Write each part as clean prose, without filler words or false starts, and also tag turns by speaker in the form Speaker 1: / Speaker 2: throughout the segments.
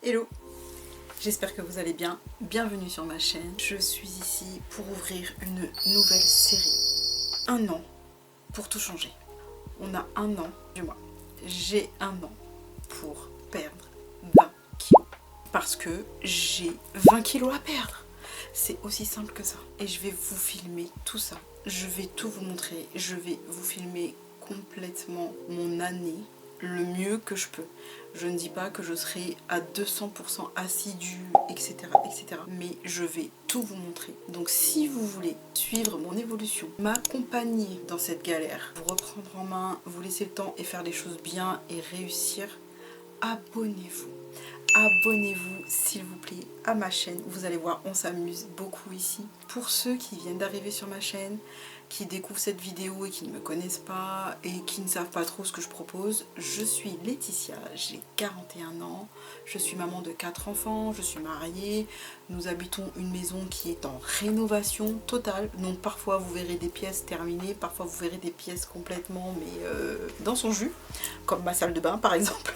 Speaker 1: Hello, j'espère que vous allez bien, bienvenue sur ma chaîne. Je suis ici pour ouvrir une nouvelle série. Un an pour tout changer. On a un an, du moins, j'ai un an pour perdre 20 kilos. Parce que j'ai 20 kilos à perdre. C'est aussi simple que ça. Et je vais vous filmer tout ça. Je vais tout vous montrer. Je vais vous filmer complètement mon année le mieux que je peux. Je ne dis pas que je serai à 200% assidue, etc., etc. Mais je vais tout vous montrer. Donc si vous voulez suivre mon évolution, m'accompagner dans cette galère, vous reprendre en main, vous laisser le temps et faire les choses bien et réussir, abonnez-vous. Abonnez-vous s'il vous plaît à ma chaîne. Vous allez voir, on s'amuse beaucoup ici. Pour ceux qui viennent d'arriver sur ma chaîne, qui découvrent cette vidéo et qui ne me connaissent pas et qui ne savent pas trop ce que je propose, je suis Laetitia, j'ai 41 ans, je suis maman de 4 enfants, je suis mariée, nous habitons une maison qui est en rénovation totale, donc parfois vous verrez des pièces terminées, parfois vous verrez des pièces complètement mais dans son jus, comme ma salle de bain par exemple,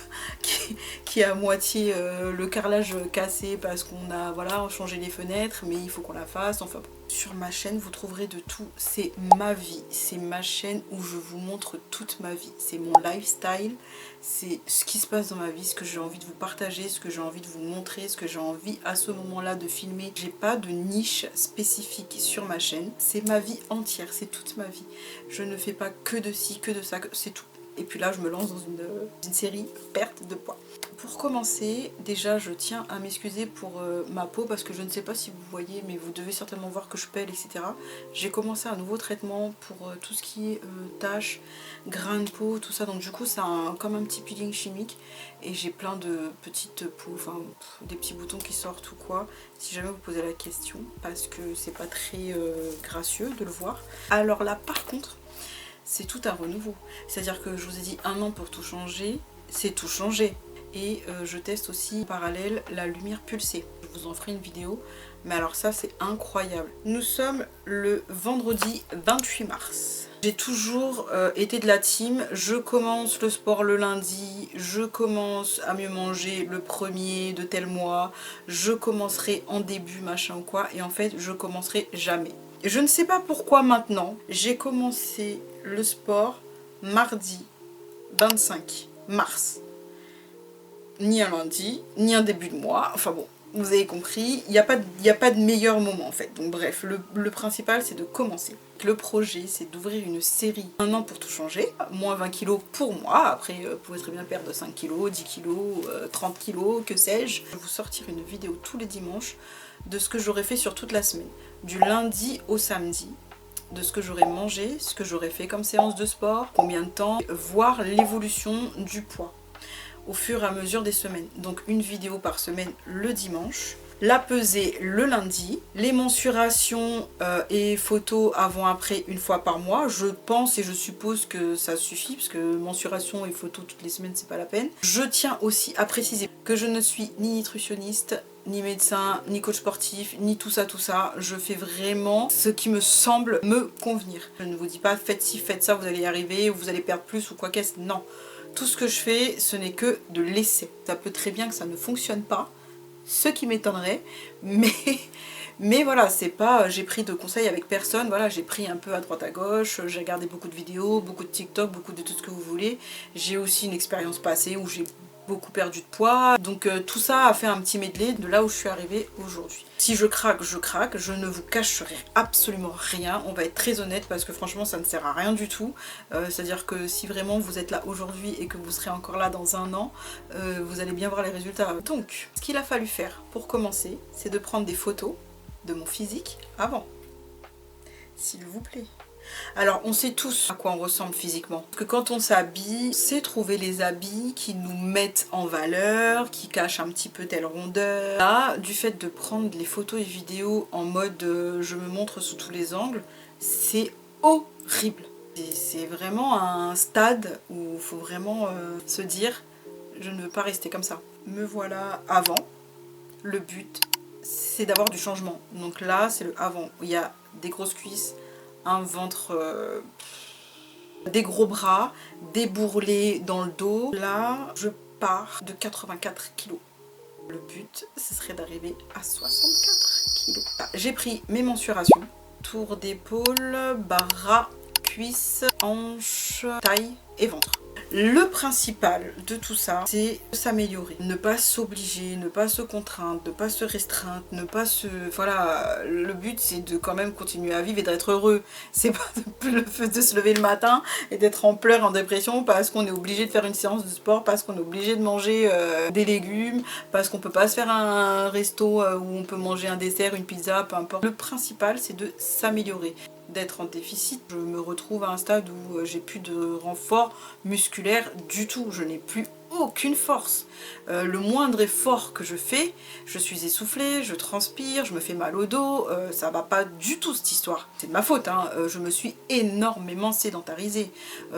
Speaker 1: qui est à moitié le carrelage cassé parce qu'on a voilà, changé les fenêtres, mais il faut qu'on la fasse, enfin bon. Sur ma chaîne, vous trouverez de tout. C'est ma vie. C'est ma chaîne où je vous montre toute ma vie. C'est mon lifestyle. C'est ce qui se passe dans ma vie, ce que j'ai envie de vous partager, ce que j'ai envie de vous montrer, ce que j'ai envie à ce moment-là de filmer. J'ai pas de niche spécifique sur ma chaîne. C'est ma vie entière. C'est toute ma vie. Je ne fais pas que de ci, que de ça. C'est tout. Et puis là, je me lance dans une série perte de poids. Pour commencer, déjà je tiens à m'excuser pour ma peau parce que je ne sais pas si vous voyez, mais vous devez certainement voir que je pèle, etc. J'ai commencé un nouveau traitement pour tout ce qui est taches, grains de peau, tout ça. Donc du coup, c'est comme un petit peeling chimique et j'ai plein de petites peaux, enfin des petits boutons qui sortent ou quoi. Si jamais vous posez la question, parce que c'est pas très gracieux de le voir. Alors là, par contre, c'est tout un renouveau. C'est-à-dire que je vous ai dit un an pour tout changer, c'est tout changer. Et je teste aussi en parallèle la lumière pulsée. Je vous en ferai une vidéo, mais alors ça c'est incroyable. Nous sommes le vendredi 28 mars. J'ai toujours été de la team, je commence le sport le lundi, je commence à mieux manger le premier de tel mois, je commencerai en début machin ou quoi, et en fait je commencerai jamais. Je ne sais pas pourquoi maintenant, j'ai commencé le sport mardi 25 mars. Ni un lundi, ni un début de mois, enfin bon, vous avez compris, il n'y a pas de meilleur moment en fait. Donc bref, le principal c'est de commencer. Le projet c'est d'ouvrir une série, un an pour tout changer, moins 20 kilos pour moi, après vous pouvez très bien perdre 5 kilos, 10 kilos, 30 kilos, que sais-je. Je vais vous sortir une vidéo tous les dimanches de ce que j'aurais fait sur toute la semaine, du lundi au samedi, de ce que j'aurais mangé, ce que j'aurais fait comme séance de sport, combien de temps, voir l'évolution du poids au fur et à mesure des semaines. Donc une vidéo par semaine le dimanche, la pesée le lundi, les mensurations et photos avant-après une fois par mois. Je pense et je suppose que ça suffit parce que mensuration et photos toutes les semaines c'est pas la peine. Je tiens aussi à préciser que je ne suis ni nutritionniste, ni médecin, ni coach sportif, ni tout ça, tout ça. Je fais vraiment ce qui me semble me convenir. Je ne vous dis pas faites ci, faites ça, vous allez y arriver, ou vous allez perdre plus ou quoi qu'est-ce. Non. Tout ce que je fais, ce n'est que de l'essai. Ça peut très bien que ça ne fonctionne pas, ce qui m'étonnerait, mais voilà, c'est pas, j'ai pris de conseils avec personne, voilà, j'ai pris un peu à droite à gauche, j'ai regardé beaucoup de vidéos, beaucoup de TikTok, beaucoup de tout ce que vous voulez. J'ai aussi une expérience passée où j'ai beaucoup perdu de poids, donc tout ça a fait un petit medley de là où je suis arrivée aujourd'hui. Si je craque, je ne vous cacherai absolument rien, on va être très honnête parce que franchement ça ne sert à rien du tout, c'est à dire que si vraiment vous êtes là aujourd'hui et que vous serez encore là dans un an, vous allez bien voir les résultats. Donc ce qu'il a fallu faire pour commencer, c'est de prendre des photos de mon physique avant, s'il vous plaît. Alors on sait tous à quoi on ressemble physiquement, parce que quand on s'habille, c'est trouver les habits qui nous mettent en valeur, qui cachent un petit peu telle rondeur. Là, du fait de prendre les photos et vidéos en mode je me montre sous tous les angles, c'est horrible. C'est vraiment un stade où il faut vraiment se dire je ne veux pas rester comme ça. Me voilà avant, le but c'est d'avoir du changement. Donc là c'est le avant, il y a des grosses cuisses, un ventre, des gros bras, des bourrelets dans le dos. Là, je pars de 84 kilos. Le serait d'arriver à 64 kilos. J'ai pris mes mensurations, tour d'épaule, bras, cuisses, hanches, taille et ventre. Le principal de tout ça, c'est de s'améliorer. Ne pas s'obliger, ne pas se contraindre, ne pas se restreindre, ne pas se... Voilà, le but c'est de quand même continuer à vivre et d'être heureux. C'est pas le fait de se lever le matin et d'être en pleurs, en dépression parce qu'on est obligé de faire une séance de sport, parce qu'on est obligé de manger des légumes, parce qu'on peut pas se faire un resto où on peut manger un dessert, une pizza, peu importe. Le principal c'est de s'améliorer, d'être en déficit. Je me retrouve à un stade où j'ai plus de renfort musculaire du tout, je n'ai plus aucune force. Le moindre effort que je fais, je suis essoufflée, je transpire, je me fais mal au dos, ça va pas du tout cette histoire. C'est de ma faute, hein. Je me suis énormément sédentarisée.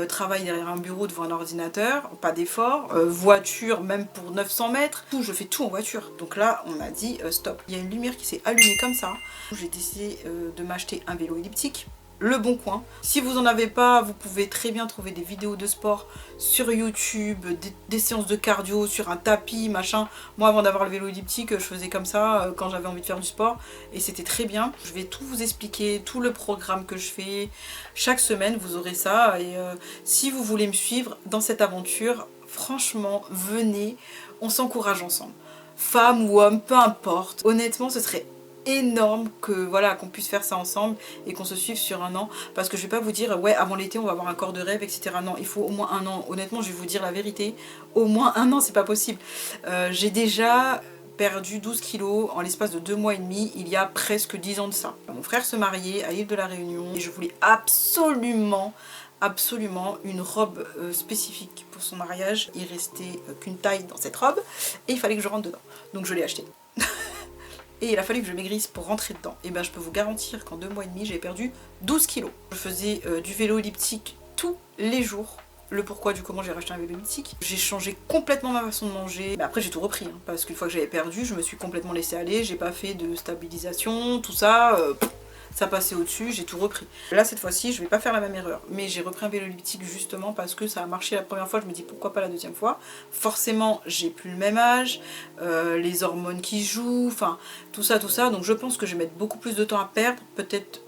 Speaker 1: Travail derrière un bureau devant un ordinateur, pas d'effort, voiture même pour 900 mètres, tout, je fais tout en voiture. Donc là on a dit stop. Il y a une lumière qui s'est allumée comme ça, j'ai décidé de m'acheter un vélo elliptique. Le Bon Coin. Si vous n'en avez pas, vous pouvez très bien trouver des vidéos de sport sur YouTube, des séances de cardio sur un tapis, machin. Moi, avant d'avoir le vélo elliptique, je faisais comme ça quand j'avais envie de faire du sport et c'était très bien. Je vais tout vous expliquer, tout le programme que je fais. Chaque semaine, vous aurez ça et si vous voulez me suivre dans cette aventure, franchement, venez, on s'encourage ensemble. Femme ou homme, peu importe. Honnêtement, ce serait énorme que voilà qu'on puisse faire ça ensemble et qu'on se suive sur un an, parce que je vais pas vous dire ouais avant l'été on va avoir un corps de rêve etc. Non, il faut au moins un an. Honnêtement je vais vous dire la vérité, au moins un an c'est pas possible. J'ai déjà perdu 12 kilos en l'espace de 2 mois et demi, il y a presque 10 ans de ça. Mon frère se mariait à l'île de la Réunion et je voulais absolument une robe spécifique pour son mariage. Il restait qu'une taille dans cette robe et il fallait que je rentre dedans, donc je l'ai achetée. Et il a fallu que je maigrisse pour rentrer dedans. Et ben je peux vous garantir qu'en 2 mois et demi j'ai perdu 12 kilos. Je faisais du vélo elliptique tous les jours. Le pourquoi du comment j'ai racheté un vélo elliptique. J'ai changé complètement ma façon de manger. Mais après j'ai tout repris, hein, parce qu'une fois que j'avais perdu, je me suis complètement laissée aller. J'ai pas fait de stabilisation, tout ça. Ça passait au-dessus, j'ai tout repris. Là cette fois-ci je vais pas faire la même erreur, mais j'ai repris un vélo elliptique justement parce que ça a marché la première fois, je me dis pourquoi pas la deuxième fois. Forcément j'ai plus le même âge, les hormones qui jouent, enfin tout ça, donc je pense que je vais mettre beaucoup plus de temps à perdre, peut-être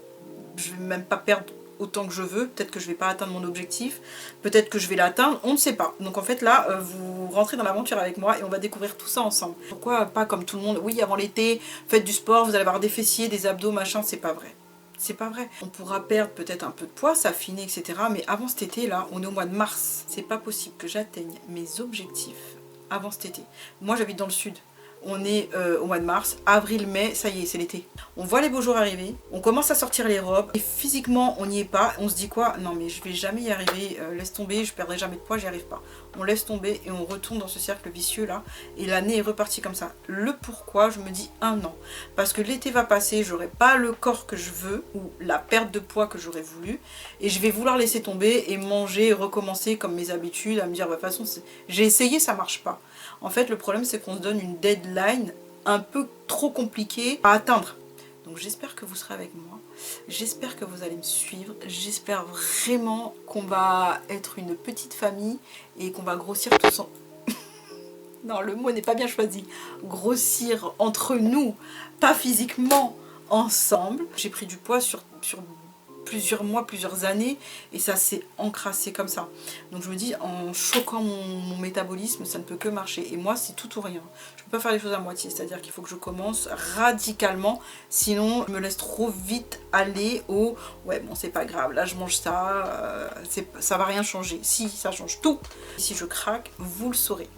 Speaker 1: je vais même pas perdre autant que je veux, peut-être que je vais pas atteindre mon objectif, peut-être que je vais l'atteindre, on ne sait pas. Donc en fait là, vous rentrez dans l'aventure avec moi et on va découvrir tout ça ensemble. Pourquoi pas comme tout le monde, oui avant l'été, faites du sport, vous allez avoir des fessiers, des abdos, machin, c'est pas vrai. C'est pas vrai. On pourra perdre peut-être un peu de poids, s'affiner, etc. Mais avant cet été là, on est au mois de mars. C'est pas possible que j'atteigne mes objectifs avant cet été. Moi j'habite dans le sud. On est au mois de mars, avril, mai, ça y est, c'est l'été. On voit les beaux jours arriver, on commence à sortir les robes et physiquement on n'y est pas. On se dit quoi? Non mais je vais jamais y arriver, laisse tomber, je perdrai jamais de poids, j'y arrive pas. On laisse tomber et on retourne dans ce cercle vicieux là et l'année est repartie comme ça. Le pourquoi, je me dis un an. Parce que l'été va passer, j'aurai pas le corps que je veux ou la perte de poids que j'aurais voulu et je vais vouloir laisser tomber et manger et recommencer comme mes habitudes, à me dire bah, de toute façon j'ai essayé, ça marche pas. En fait le problème c'est qu'on se donne une deadline un peu trop compliquée à atteindre. Donc j'espère que vous serez avec moi, j'espère que vous allez me suivre, j'espère vraiment qu'on va être une petite famille et qu'on va grossir tous en... Non, le mot n'est pas bien choisi. Grossir entre nous, pas physiquement, ensemble. J'ai pris du poids sur plusieurs mois, plusieurs années et ça s'est encrassé comme ça. Donc je me dis en choquant mon métabolisme ça ne peut que marcher et moi c'est tout ou rien. Je peux pas faire les choses à moitié, c'est-à-dire qu'il faut que je commence radicalement sinon je me laisse trop vite aller au ouais bon c'est pas grave là je mange ça, ça va rien changer. Si ça change tout. Si je craque vous le saurez.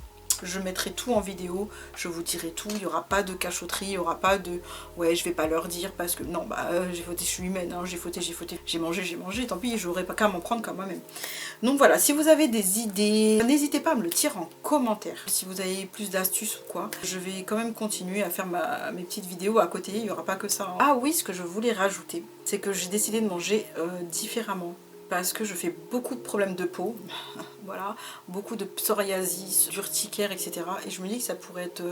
Speaker 1: Je mettrai tout en vidéo, je vous dirai tout, il n'y aura pas de cachotterie, il n'y aura pas de ouais je vais pas leur dire parce que non bah j'ai fauté, je suis humaine, hein, j'ai fauté, j'ai mangé, tant pis j'aurais pas qu'à m'en prendre qu'à moi-même. Donc voilà, si vous avez des idées, n'hésitez pas à me le dire en commentaire. Si vous avez plus d'astuces ou quoi, je vais quand même continuer à faire mes petites vidéos à côté, il n'y aura pas que ça. Hein. Ah oui, ce que je voulais rajouter, c'est que j'ai décidé de manger différemment parce que je fais beaucoup de problèmes de peau. voilà, beaucoup de psoriasis, d'urticaire, etc. Et je me dis que ça pourrait être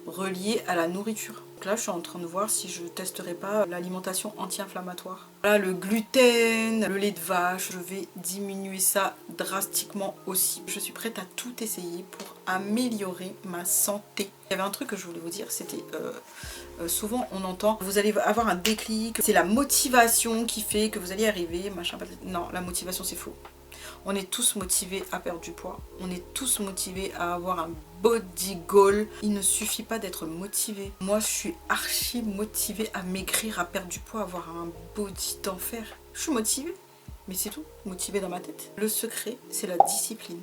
Speaker 1: relié à la nourriture. Donc là, je suis en train de voir si je testerai pas l'alimentation anti-inflammatoire. Voilà, le gluten, le lait de vache, je vais diminuer ça drastiquement aussi. Je suis prête à tout essayer pour améliorer ma santé. Il y avait un truc que je voulais vous dire, c'était souvent on entend vous allez avoir un déclic, c'est la motivation qui fait que vous allez arriver, machin. Non, la motivation c'est faux. On est tous motivés à perdre du poids. On est tous motivés à avoir un body goal. Il ne suffit pas d'être motivé. Moi, je suis archi motivée à maigrir, à perdre du poids, à avoir un body d'enfer. Je suis motivée, mais c'est tout. Motivée dans ma tête. Le secret, c'est la discipline,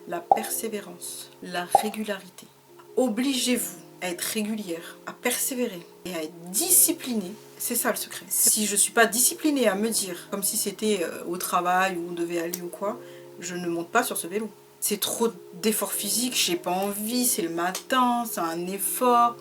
Speaker 1: la persévérance, la régularité. Obligez-vous à être régulière, à persévérer et à être disciplinée. C'est ça le secret. Si je ne suis pas disciplinée à me dire, comme si c'était au travail où on devait aller ou quoi, je ne monte pas sur ce vélo. C'est trop d'efforts physiques, j'ai pas envie, c'est le matin, c'est un effort.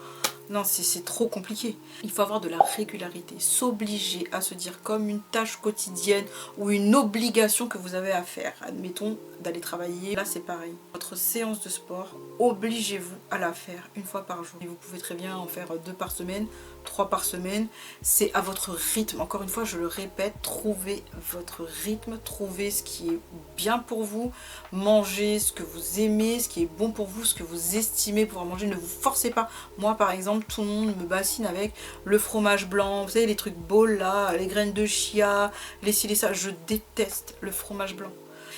Speaker 1: Non, c'est trop compliqué. Il faut avoir de la régularité, s'obliger à se dire comme une tâche quotidienne ou une obligation que vous avez à faire. Admettons d'aller travailler, là c'est pareil. Votre séance de sport, obligez-vous à la faire une fois par jour. Et vous pouvez très bien en faire 2 par semaine, 3 par semaine. C'est à votre rythme. Encore une fois, je le répète, trouvez votre rythme, trouvez ce qui est bien pour vous, mangez ce que vous aimez, ce qui est bon pour vous, ce que vous estimez pouvoir manger. Ne vous forcez pas. Moi par exemple, tout le monde me bassine avec le fromage blanc, vous savez les trucs bowls là, les graines de chia, les ci, les ça. Je déteste le fromage blanc.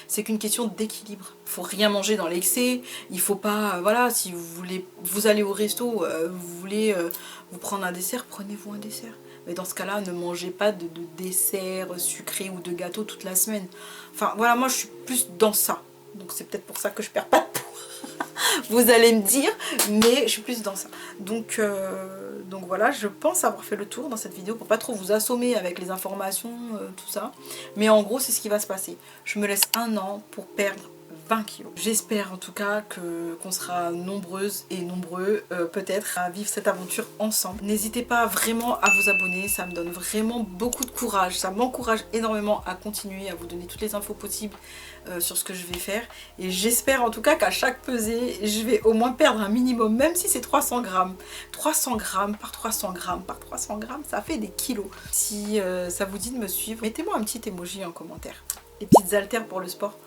Speaker 1: C'est qu'une question d'équilibre. Il faut rien manger dans l'excès. Il faut pas, voilà, si vous voulez, vous allez au resto, vous voulez vous prendre un dessert, prenez-vous un dessert. Mais dans ce cas-là, ne mangez pas de dessert sucré ou de gâteau toute la semaine. Enfin voilà, moi je suis plus dans ça. Donc c'est peut-être pour ça que je perds pas de poids. Vous allez me dire, mais je suis plus dans ça. Donc voilà, je pense avoir fait le tour dans cette vidéo pour pas trop vous assommer avec les informations, tout ça. Mais en gros, c'est ce qui va se passer. Je me laisse 1 an pour perdre 20 kilos. J'espère en tout cas qu'on sera nombreuses et nombreux peut-être à vivre cette aventure ensemble. N'hésitez pas vraiment à vous abonner, ça me donne vraiment beaucoup de courage. Ça m'encourage énormément à continuer, à vous donner toutes les infos possibles sur ce que je vais faire. Et j'espère en tout cas qu'à chaque pesée, je vais au moins perdre un minimum, même si c'est 300 grammes. 300 grammes par 300 grammes par 300 grammes, ça fait des kilos. Si ça vous dit de me suivre, mettez-moi un petit emoji en commentaire. Les petites haltères pour le sport.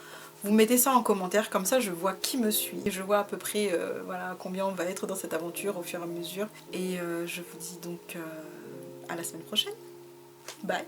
Speaker 1: Vous mettez ça en commentaire, comme ça je vois qui me suit. Et je vois à peu près voilà, combien on va être dans cette aventure au fur et à mesure. Et je vous dis donc à la semaine prochaine. Bye!